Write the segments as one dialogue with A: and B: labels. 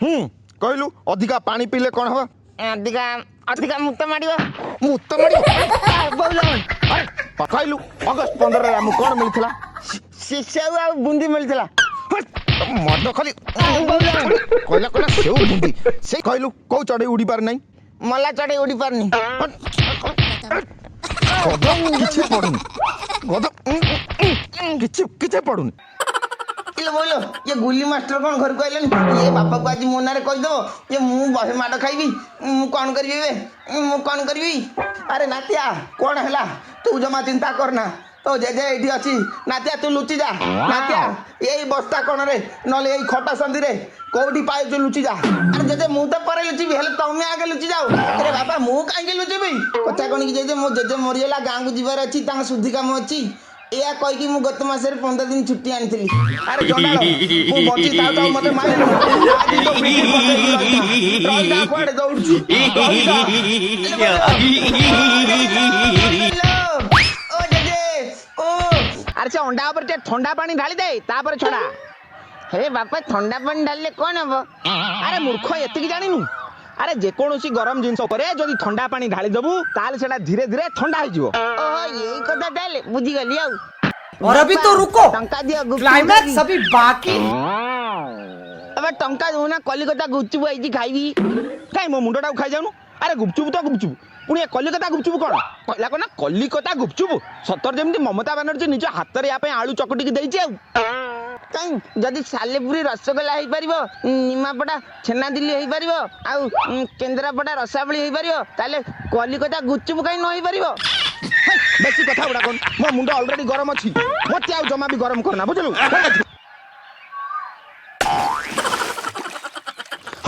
A: कहलु अधिका पानी पीले कौन हवा
B: अधिका अधिका मुत मारिबो
A: मुत मारिबो कहलु अगस्त 15 रे हमु कोन मिलथिला
B: सेव आ बुंदी मिलथिला
A: मर्द खाली कहला कहला सेउ बुंदी से कहलु को चढ़े उड़ी पार नहीं
B: मला चढ़े उड़ी पारनी
A: गदम किछि पडुनी गदम किछि पडुनी
B: इलो बोलो ये गुली मास्टर कौन घर को आइलन ये बापा को आज मोनारे कहि दो ये मु बहे माड खाइबी मु कोन करबी बे मु कोन करबी अरे नातिया कोन हला तू जमा चिंता करना तो जे जे एठी अछि नातिया तू लुचि जा नातिया एई बस्ता कोन रे नले एई खटा संदी रे कोठी पाए जो लुचि जा अरे जे जे मु तो परे लुचि भी हेले तमे आगे लुचि जाओ अरे बाबा मु काहे के लुचि भी कथा कोन की जे मो जे मरियला गां को जीवार अछि ता शुद्धि काम अछि एया कहि कि मु गत मास रे 15 दिन छुट्टी आनिथिली अरे जोडालो मु बची ता तो मते मारे आज तो बिल्कुल पते रही कोड़े दौड़छु ओ जे ओ अरे से अंडा ऊपर ते ठंडा पानी ढाली दे तापर छोड़ा हे बापा ठंडा पानी ढालले कोन हबो अरे मूर्ख एतिकी जानिनु अरे जे कोनोसी गरम जिंस करे जदी ठंडा पानी ढाली दबु ताले सेटा धीरे धीरे ठंडा हो जिवो ओहो यही कथा डाले बुझी गली आउ
C: और अभी तो रुको
B: टंका दियो
C: क्लाइमैक्स अभी बाकी
B: अबे टंका दोना कलिकता गुपचुप आइजी खाइबी काई मो मुंडटा खाइ जाउनु अरे गुपचुप तो गुपचुप पुणी कलिकता गुपचुप कोन कहला कोना कलिकता गुपचुप सतर जेमती ममता बनर्जी निज हाथ रे या पे आलू चकटी के देइछि आउ काई जदी सालेपुरी रसगोल्ला हेई परिबो निमापड़ा छेना दिल्ली हेई परिबो आउ केंद्रापड़ा रसावली हेई परिबो ताले कलिकता गुपचुप काई न हेई परिबो बेसी कथा उडा कोन मो मुंड ऑलरेडी गरम अछि मते आउ जमा भी गरम करना बुझलु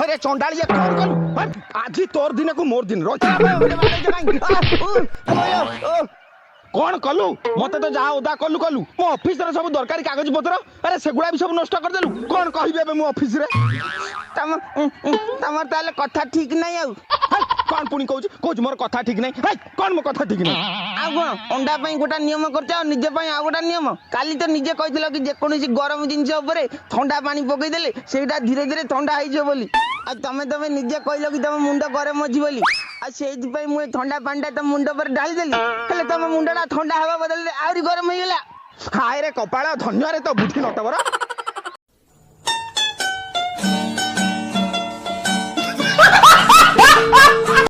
B: अरे चंडालिया कौन करू आज तोर दिन को मोर दिन कौन कलु मते तो जहाँ उदा कलु कलु मो ऑफिस रे सब दरकारी कागज पत्र अरे सेगुड़ा भी सब नष्ट कर देलु कौन कहिबे बे मो ऑफिस रे तमर ताले कथा ठीक नहीं आउ कौन पुनी कहूच मोर कथा ठीक नहीं कौन मो कथा ठीक नहीं आ कोन अंडा पई गोटा नियम करछ आ निजे पई आ गोटा नियम काली तो निजे कहितलो कि जे कोनोसी गरम जिंस ऊपर ठंडा पानी पकई देले सेटा धीरे धीरे ठंडा होई जो बोली आ तमे निजे कहलो कि तम मुंड गरम अछि बोली आ सेति पई मु ठंडा पानी त मुंड पर ढाली देली हेले तम मुंडटा ठंडा हवा बदल आउरी गरम होई गेला हाय रे कपाळ धन्य रे तो बुद्धि नत बर